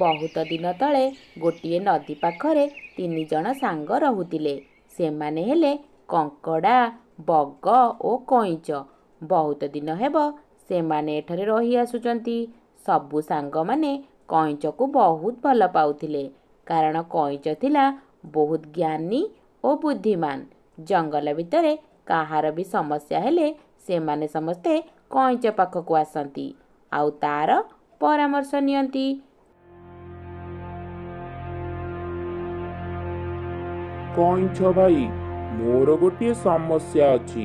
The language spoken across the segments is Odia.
ବହୁତ ଦିନ ତଳେ ଗୋଟିଏ ନଦୀ ପାଖରେ 3 ଜଣ ସାଙ୍ଗ ରହୁଥିଲେ। ସେମାନେ ହେଲେ କଙ୍କଡ଼ା, ବଗ ଓ କଇଁଚ। ବହୁତ ଦିନ ହେବ ସେମାନେ ଏଠାରେ ରହି ଆସୁଛନ୍ତି। ସବୁ ସାଙ୍ଗମାନେ କଇଁଚକୁ ବହୁତ ଭଲ ପାଉଥିଲେ, କାରଣ କଇଁଚ ଥିଲା ବହୁତ ଜ୍ଞାନୀ ଓ ବୁଦ୍ଧିମାନ। ଜଙ୍ଗଲ ଭିତରେ କାହାର ବି ସମସ୍ୟା ହେଲେ ସେମାନେ ସମସ୍ତେ କଇଁଚ ପାଖକୁ ଆସନ୍ତି ଆଉ ତାର ପରାମର୍ଶ ନିଅନ୍ତି। କଇଁଛ ଭାଇ, ମୋର ଗୋଟିଏ ସମସ୍ୟା ଅଛି,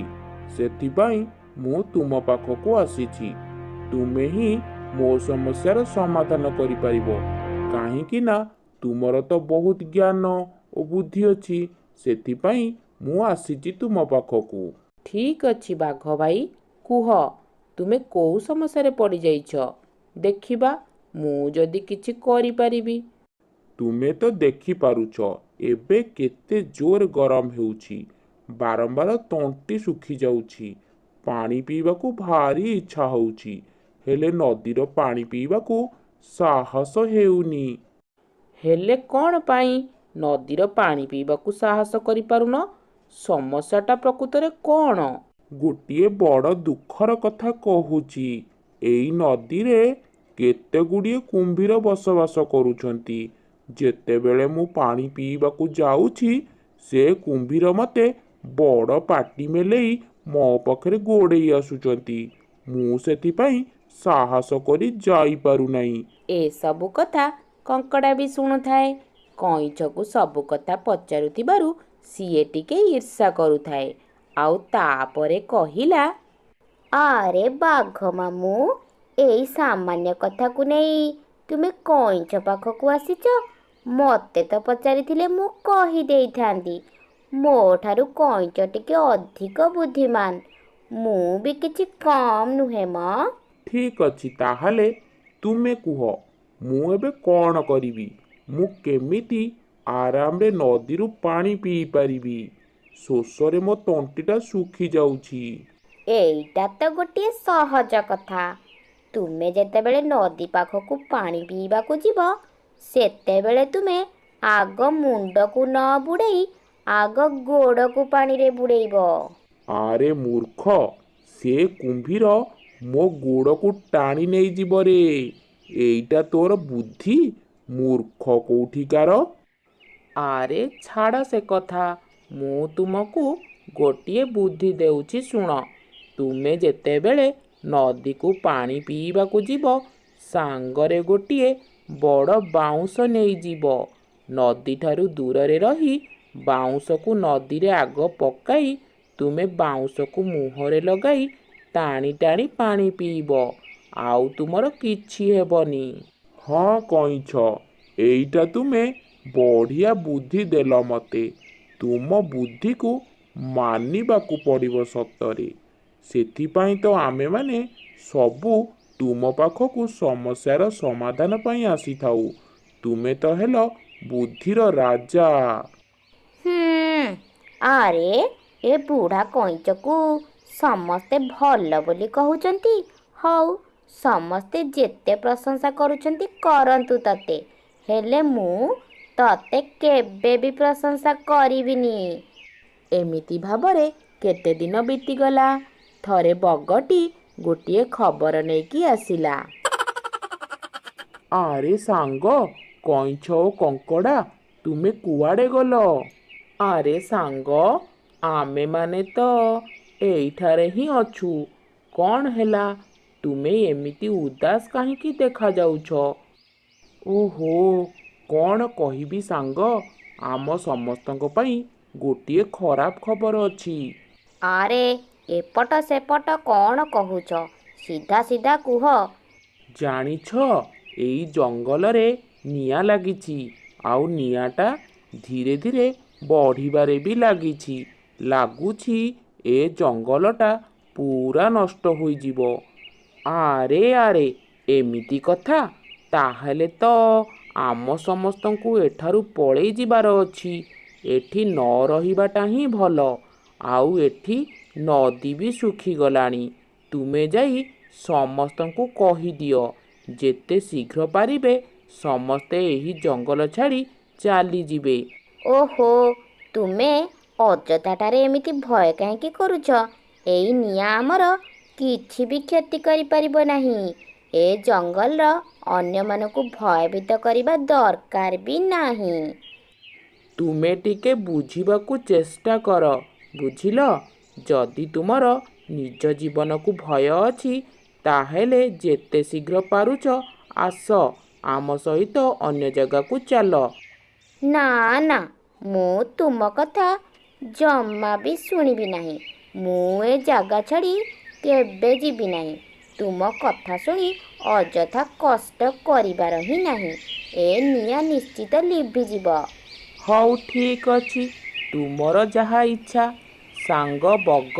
ସେଥିପାଇଁ ମୁଁ ତୁମ ପାଖକୁ ଆସିଛି। ତୁମେ ହିଁ ମୋ ସମସ୍ୟାର ସମାଧାନ କରିପାରିବ, କାହିଁକି ନା ତୁମର ତ ବହୁତ ଜ୍ଞାନ ଓ ବୁଦ୍ଧି ଅଛି। ସେଥିପାଇଁ ମୁଁ ଆସିଛି ତୁମ ପାଖକୁ। ଠିକ୍ ଅଛି ବାଘ ଭାଇ, କୁହ ତୁମେ କୋଉ ସମସ୍ୟାରେ ପଡ଼ିଯାଇଛ? ଦେଖିବା ମୁଁ ଯଦି କିଛି କରିପାରିବି। ତୁମେ ତ ଦେଖିପାରୁଛ ଏବେ କେତେ ଜୋର ଗରମ ହେଉଛି। ବାରମ୍ବାର ତଣ୍ଟି ଶୁଖି ଯାଉଛି। ପାଣି ପିଇବାକୁ ଭାରି ଇଚ୍ଛା ହେଉଛି, ହେଲେ ନଦୀର ପାଣି ପିଇବାକୁ ସାହସ ହେଉନି। ହେଲେ କ'ଣ ପାଇଁ ନଦୀର ପାଣି ପିଇବାକୁ ସାହସ କରିପାରୁନ? ସମସ୍ୟାଟା ପ୍ରକୃତରେ କ'ଣ? ଗୋଟିଏ ବଡ଼ ଦୁଃଖର କଥା କହୁଛି। ଏଇ ନଦୀରେ କେତେ ଗୁଡ଼ିଏ କୁମ୍ଭୀର ବସବାସ କରୁଛନ୍ତି। ଯେତେବେଳେ ମୁଁ ପାଣି ପିଇବାକୁ ଯାଉଛି, ସେ କୁମ୍ଭୀର ମୋତେ ବଡ଼ ପାଟି ମେଲେଇ ମୋ ପାଖରେ ଗୋଡ଼େଇ ଆସୁଛନ୍ତି। ମୁଁ ସେଥିପାଇଁ ସାହସ କରି ଯାଇପାରୁନାହିଁ। ଏସବୁ କଥା କଙ୍କଡ଼ା ବି ଶୁଣୁଥାଏ। କଇଁଛକୁ ସବୁ କଥା ପଚାରୁଥିବାରୁ ସିଏ ଟିକେ ଈର୍ଷା କରୁଥାଏ ଆଉ ତାପରେ କହିଲା, ଆରେ ବାଘ ମାମୁଁ, ଏଇ ସାମାନ୍ୟ କଥାକୁ ନେଇ ତୁମେ କଇଁଛ ପାଖକୁ ଆସିଛ? ମୋତେ ତ ପଚାରିଥିଲେ ମୁଁ କହିଦେଇଥାନ୍ତି। ମୋ ଠାରୁ କଇଁଛ ଟିକେ ଅଧିକ ବୁଦ୍ଧିମାନ। ମୁଁ ବି କିଛି କମ୍ ନୁହେଁ ମ। ଠିକ୍ ଅଛି, ତାହେଲେ ତୁମେ କୁହ, ମୁଁ ଏବେ କ'ଣ କରିବି? ମୁଁ କେମିତି ଆରାମରେ ନଦୀରୁ ପାଣି ପିଇ ପାରିବି? ଶୋଷରେ ମୋ ତଣ୍ଟିଟା ଶୁଖି ଯାଉଛି। ଏଇଟା ତ ଗୋଟିଏ ସହଜ କଥା। ତୁମେ ଯେତେବେଳେ ନଦୀ ପାଖକୁ ପାଣି ପିଇବାକୁ ଯିବ, ସେତେବେଳେ ତୁମେ ଆଗ ମୁଣ୍ଡକୁ ନ ବୁଡ଼େଇ ଆଗ ଗୋଡ଼କୁ ପାଣିରେ ବୁଡ଼େଇବ। ଆରେ ମୂର୍ଖ, ସେ କୁମ୍ଭୀର ମୋ ଗୋଡ଼କୁ ଟାଣି ନେଇଯିବ ରେ। ଏଇଟା ତୋର ବୁଦ୍ଧି? ମୂର୍ଖ କୋଉଠିକାର। ଆରେ ଛାଡ଼ ସେ କଥା, ମୁଁ ତୁମକୁ ଗୋଟିଏ ବୁଦ୍ଧି ଦେଉଛି ଶୁଣ। ତୁମେ ଯେତେବେଳେ ନଦୀକୁ ପାଣି ପିଇବାକୁ ଯିବ, ସାଙ୍ଗରେ ଗୋଟିଏ ବଡ଼ ବାଉଁଶ ନେଇଯିବ। ନଦୀଠାରୁ ଦୂରରେ ରହି ବାଉଁଶକୁ ନଦୀରେ ଆଗ ପକାଇ ତୁମେ ବାଉଁଶକୁ ମୁହଁରେ ଲଗାଇ ଟାଣି ଟାଣି ପାଣି ପିଇବ, ଆଉ ତୁମର କିଛି ହେବନି। ହଁ କଇଁଛ, ଏଇଟା ତୁମେ ବଢ଼ିଆ ବୁଦ୍ଧି ଦେଲ ମୋତେ। ତୁମ ବୁଦ୍ଧିକୁ ମାନିବାକୁ ପଡ଼ିବ ସତରେ। ସେଥିପାଇଁ ତ ଆମେମାନେ ସବୁ ତୁମ ପାଖକୁ ସମସ୍ୟାର ସମାଧାନ ପାଇଁ ଆସିଥାଉ। ତୁମେ ତ ହେଲ ବୁଦ୍ଧିର ରାଜା। ଆରେ ଏ ବୁଢ଼ା କଇଁଚକୁ ସମସ୍ତେ ଭଲ ବୋଲି କହୁଛନ୍ତି। ହଉ, ସମସ୍ତେ ଯେତେ ପ୍ରଶଂସା କରୁଛନ୍ତି କରନ୍ତୁ ତତେ, ହେଲେ ମୁଁ ତତେ କେବେ ବି ପ୍ରଶଂସା କରିବିନି। ଏମିତି ଭାବରେ କେତେ ଦିନ ବିତିଗଲା। ଥରେ ବଗଟି ଗୋଟିଏ ଖବର ନେଇକି ଆସିଲା। ଆରେ ସାଙ୍ଗ, କଇଁଛ ଓ କଙ୍କଡ଼ା, ତୁମେ କୁଆଡ଼େ ଗଲ? ଆରେ ସାଙ୍ଗ, ଆମେମାନେ ତ ଏଇଠାରେ ହିଁ ଅଛୁ। କ'ଣ ହେଲା, ତୁମେ ଏମିତି ଉଦାସ କାହିଁକି ଦେଖାଯାଉଛ? ଓହୋ, କ'ଣ କହିବି ସାଙ୍ଗ, ଆମ ସମସ୍ତଙ୍କ ପାଇଁ ଗୋଟିଏ ଖରାପ ଖବର ଅଛି। ଆରେ ଏପଟ ସେପଟ କ'ଣ କହୁଛ? ସିଧା ସିଧା କୁହ। ଜାଣିଛ, ଏଇ ଜଙ୍ଗଲରେ ନିଆଁ ଲାଗିଛି, ଆଉ ନିଆଁଟା ଧୀରେ ଧୀରେ ବଢ଼ିବାରେ ବି ଲାଗିଛି। ଲାଗୁଛି ଏ ଜଙ୍ଗଲଟା ପୁରା ନଷ୍ଟ ହୋଇଯିବ। ଆରେ ଆରେ, ଏମିତି କଥା? ତାହେଲେ ତ ଆମ ସମସ୍ତଙ୍କୁ ଏଠାରୁ ପଳେଇ ଯିବାର ଅଛି। ଏଠି ନ ରହିବାଟା ହିଁ ଭଲ। ଆଉ ଏଠି ନଦୀ ବି ଶୁଖିଗଲାଣି। ତୁମେ ଯାଇ ସମସ୍ତଙ୍କୁ କହିଦିଅ, ଯେତେ ଶୀଘ୍ର ପାରିବେ ସମସ୍ତେ ଏହି ଜଙ୍ଗଲ ଛାଡ଼ି ଚାଲିଯିବେ। ଓହୋ, ତୁମେ ଅଯଥାଟାରେ ଏମିତି ଭୟ କାହିଁକି କରୁଛ? ଏଇ ନିଆଁ ଆମର କିଛି ବି କ୍ଷତି କରିପାରିବ ନାହିଁ। ଏ ଜଙ୍ଗଲର ଅନ୍ୟମାନଙ୍କୁ ଭୟଭୀତ କରିବା ଦରକାର ବି ନାହିଁ। ତୁମେ ଟିକେ ବୁଝିବାକୁ ଚେଷ୍ଟା କର, ବୁଝିଲ? ଯଦି ତୁମର ନିଜ ଜୀବନକୁ ଭୟ ଅଛି, ତାହେଲେ ଯେତେ ଶୀଘ୍ର ପାରୁଛ ଆସ, ଆମ ସହିତ ଅନ୍ୟ ଜାଗାକୁ ଚାଲ। ନା ନା, ମୁଁ ତୁମ କଥା ଜମା ବି ଶୁଣିବି ନାହିଁ। ମୁଁ ଏ ଜାଗା ଛାଡ଼ି କେବେ ଯିବି ନାହିଁ। ତୁମ କଥା ଶୁଣି ଅଯଥା କଷ୍ଟ କରିବାର ହିଁ ନାହିଁ। ଏ ନିଆଁ ନିଶ୍ଚିତ ଲିଭିଯିବ। ହଉ ଠିକ୍ ଅଛି, ତୁମର ଯାହା ଇଚ୍ଛା। ସାଙ୍ଗ ବଗ,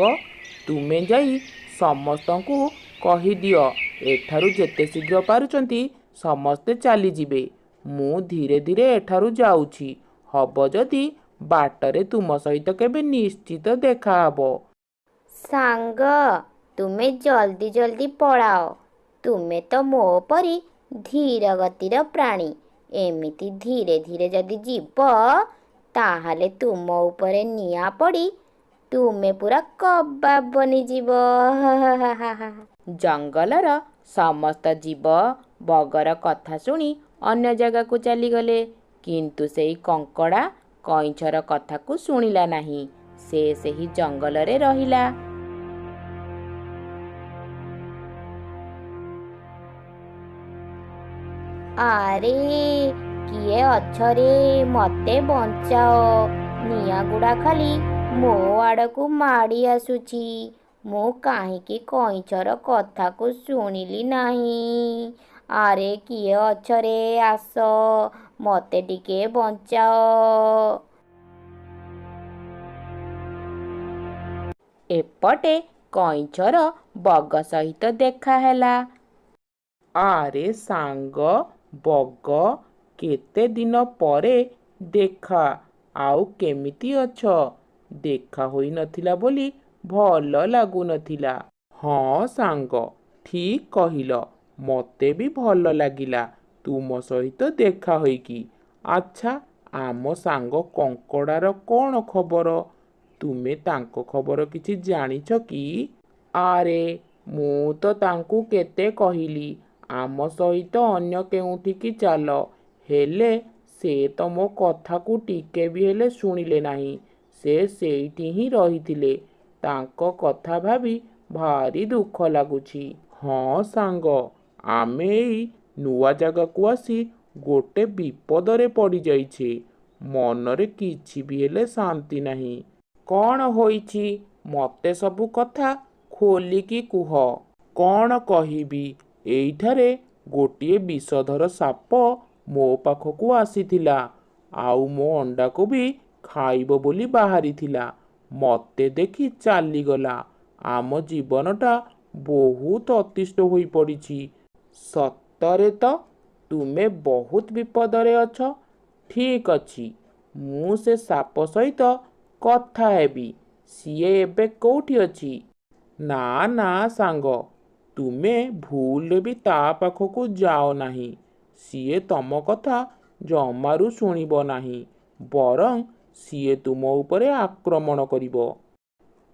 ତୁମେ ଯାଇ ସମସ୍ତଙ୍କୁ କହିଦିଅ ଏଠାରୁ ଯେତେ ଶୀଘ୍ର ପାରୁଛନ୍ତି ସମସ୍ତେ ଚାଲିଯିବେ। ମୁଁ ଧୀରେ ଧୀରେ ଏଠାରୁ ଯାଉଛି। ହବ ଯଦି ବାଟରେ ତୁମ ସହିତ କେବେ ନିଶ୍ଚିତ ଦେଖାହବ। ସାଙ୍ଗ, ତୁମେ ଜଲ୍ଦି ଜଲ୍ଦି ପଳାଅ। ତୁମେ ତ ମୋ ପରି ଧୀର ଗତିର ପ୍ରାଣୀ। ଏମିତି ଧୀରେ ଧୀରେ ଯଦି ଯିବ, ତାହେଲେ ତୁମ ଉପରେ ନିଆଁ ପଡ଼ି ତୁମେ ପୁରା କବାବ ବନିଯିବ। ଜଙ୍ଗଲର ସମସ୍ତ ଜୀବ ବଗର କଥା ଶୁଣି ଅନ୍ୟ ଜାଗାକୁ ଚାଲିଗଲେ। କିନ୍ତୁ ସେଇ କଙ୍କଡ଼ା କଇଁଛର କଥାକୁ ଶୁଣିଲା ନାହିଁ। ସେ ସେହି ଜଙ୍ଗଲରେ ରହିଲା। ଆରେ, କିଏ ଅଛରେ? ମତେ ବଞ୍ଚାଅ। ନିଆଁ ଗୁଡ଼ା ଖାଲି ମୋ ଆଡ଼କୁ ମାଡ଼ି ଆସୁଛି। ମୁଁ କାହିଁକି କଇଁଛର କଥାକୁ ଶୁଣିଲି ନାହିଁ? ଆରେ, କିଏ ଅଛରେ? ଆସ, ମତେ ଟିକେ ବଞ୍ଚାଅ। ଏପଟେ କଇଁଛର ବଗ ସହିତ ଦେଖା ହେଲା। ଆରେ ସାଙ୍ଗ ବଗ, କେତେ ଦିନ ପରେ ଦେଖା। ଆଉ କେମିତି ଅଛ? ଦେଖା ହୋଇନଥିଲା ବୋଲି ଭଲ ଲାଗୁନଥିଲା। ହଁ ସାଙ୍ଗ, ଠିକ୍ କହିଲ। ମୋତେ ବି ଭଲ ଲାଗିଲା ତୁମ ସହିତ ଦେଖା ହୋଇକି। ଆଚ୍ଛା, ଆମ ସାଙ୍ଗ କଙ୍କଡ଼ାର କ'ଣ ଖବର? ତୁମେ ତାଙ୍କ ଖବର କିଛି ଜାଣିଛ କି? ଆରେ, ମୁଁ ତ ତାଙ୍କୁ କେତେ କହିଲି ଆମ ସହିତ ଅନ୍ୟ କେଉଁଠିକି ଚାଲ, ହେଲେ ସେ ତ ମୋ କଥାକୁ ଟିକେ ବି ହେଲେ ଶୁଣିଲେ ନାହିଁ। ସେ ସେଇଠି ହିଁ ରହିଥିଲେ। ତାଙ୍କ କଥା ଭାବି ଭାରି ଦୁଃଖ ଲାଗୁଛି। ହଁ ସାଙ୍ଗ, ଆମେ ଏଇ ନୂଆ ଜାଗାକୁ ଆସି ଗୋଟେ ବିପଦରେ ପଡ଼ିଯାଇଛେ। ମନରେ କିଛି ବି ହେଲେ ଶାନ୍ତି ନାହିଁ। କ'ଣ ହୋଇଛି? ମୋତେ ସବୁ କଥା ଖୋଲିକି କୁହ। କ'ଣ କହିବି? ଏଇଠାରେ ଗୋଟିଏ ବିଷଧର ସାପ ମୋ ପାଖକୁ ଆସିଥିଲା। ଆଉ ମୋ ଅଣ୍ଡାକୁ ବି ଖାଇବ ବୋଲି ବାହାରିଥିଲା। ମୋତେ ଦେଖି ଚାଲିଗଲା। ଆମ ଜୀବନଟା ବହୁତ ଅତିଷ୍ଠ ହୋଇପଡ଼ିଛି। ସତରେ ତ ତୁମେ ବହୁତ ବିପଦରେ ଅଛ। ଠିକ୍ ଅଛି, ମୁଁ ସେ ସାପ ସହିତ କଥା ହେବି। ସିଏ ଏବେ କେଉଁଠି ଅଛି? ନା ନା ସାଙ୍ଗ, ତୁମେ ଭୁଲରେ ବି ତା ପାଖକୁ ଯାଅ ନାହିଁ। ସିଏ ତମ କଥା ଜମାରୁ ଶୁଣିବ ନାହିଁ। ବରଂ ସିଏ ତୁମ ଉପରେ ଆକ୍ରମଣ କରିବ।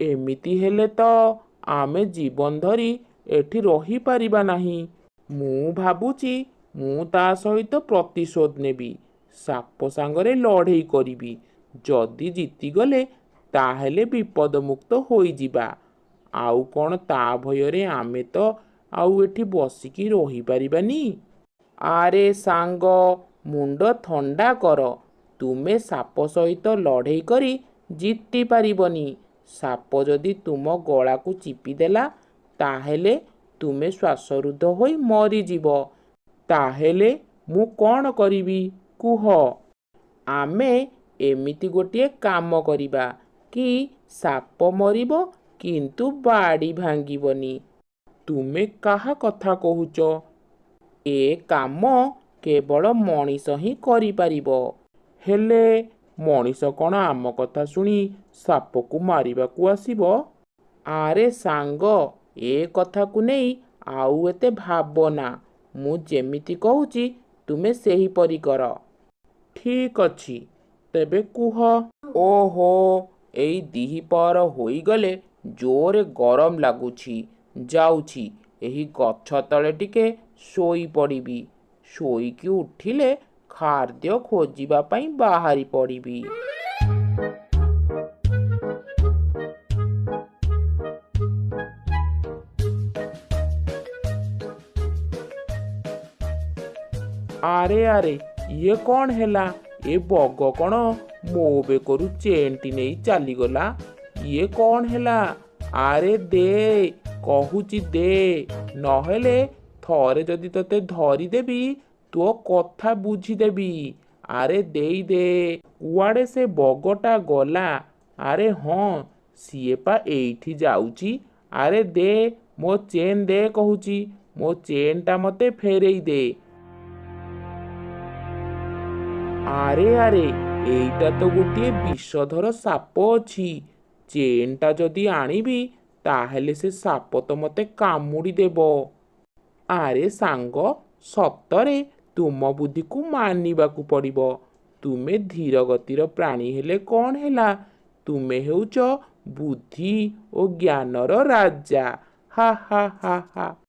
ଏମିତି ହେଲେ ତ ଆମେ ଜୀବନ ଧରି ଏଠି ରହିପାରିବା ନାହିଁ। ମୁଁ ଭାବୁଛି ମୁଁ ତା ସହିତ ପ୍ରତିଶୋଧ ନେବି। ସାପ ସାଙ୍ଗରେ ଲଢ଼େଇ କରିବି। ଯଦି ଜିତିଗଲେ ତାହେଲେ ବିପଦମୁକ୍ତ ହୋଇଯିବା। ଆଉ କ'ଣ ତା ଭୟରେ ଆମେ ତ ଆଉ ଏଠି ବସିକି ରହିପାରିବାନି? ଆରେ ସାଙ୍ଗ, ମୁଣ୍ଡ ଥଣ୍ଡା କର। ତୁମେ ସାପ ସହିତ ଲଢ଼େଇ କରି ଜିତି ପାରିବନି। ସାପ ଯଦି ତୁମ ଗଳାକୁ ଚିପିଦେଲା, ତାହେଲେ ତୁମେ ଶ୍ୱାସରୁଦ୍ଧ ହୋଇ ମରିଯିବ। ତାହେଲେ ମୁଁ କ'ଣ କରିବି କୁହ? ଆମେ ଏମିତି ଗୋଟିଏ କାମ କରିବା କି ସାପ ମରିବ କିନ୍ତୁ ବାଡ଼ି ଭାଙ୍ଗିବନି। ତୁମେ କାହା କଥା କହୁଛ? ଏ କାମ କେବଳ ମଣିଷ ହିଁ କରିପାରିବ। ହେଲେ ମଣିଷ କ'ଣ ଆମ କଥା ଶୁଣି ସାପକୁ ମାରିବାକୁ ଆସିବ? ଆରେ ସାଙ୍ଗ, ଏ କଥାକୁ ନେଇ ଆଉ ଏତେ ଭାବନା। ମୁଁ ଯେମିତି କହୁଛି ତୁମେ ସେହିପରି କର। ଠିକ୍ ଅଛି, ତେବେ କୁହ। ଓହୋ, ଏଇ ଦିହିପହର ହୋଇଗଲେ ଜୋରେ ଗରମ ଲାଗୁଛି। ଯାଉଛି ଏହି ଗଛ ତଳେ ଟିକେ ଶୋଇପଡ଼ିବି। ଶୋଇକି ଉଠିଲେ ଖାଦ୍ୟ ଖୋଜିବା ପାଇଁ ବାହାରି ପଡ଼ିବି। ଆରେ ଆରେ, ଇଏ କ'ଣ ହେଲା? ଏ ବଗ କ'ଣ ମୋ ବେକରୁ ଚେନ୍ଟି ନେଇ ଚାଲିଗଲା? ଇଏ କ'ଣ ହେଲା? ଆରେ ଦେ, କହୁଛି ଦେ, ନହେଲେ ଥରେ ଯଦି ତତେ ଧରିଦେବି ତୋ କଥା ବୁଝିଦେବି। ଆରେ ଦେଇ ଦେ। କୁଆଡ଼େ ସେ ବଗଟା ଗଲା? ଆରେ ହଁ, ସିଏ ପା ଏଇଠି ଯାଉଛି। ଆରେ ଦେ, ମୋ ଚେନ୍ ଦେ କହୁଛି। ମୋ ଚେନ୍ଟା ମୋତେ ଫେରେଇ ଦେ। ଆରେ ଆରେ, ଏଇଟା ତ ଗୋଟିଏ ବିଷଧର ସାପ ଅଛି। ଚେନ୍ଟା ଯଦି ଆଣିବି ତାହେଲେ ସେ ସାପ ତ ମୋତେ କାମୁଡ଼ି ଦେବ। ଆରେ ସାଙ୍ଗ, ସତରେ ତୁମ ବୁଦ୍ଧିକୁ ମାନିବାକୁ ପଡ଼ିବ। ତୁମେ ଧୀର ଗତିର ପ୍ରାଣୀ ହେଲେ କ'ଣ ହେଲା? ତୁମେ ହେଉଛ ବୁଦ୍ଧି ଓ ଜ୍ଞାନର ରାଜା। ହା ହା ହା ହା।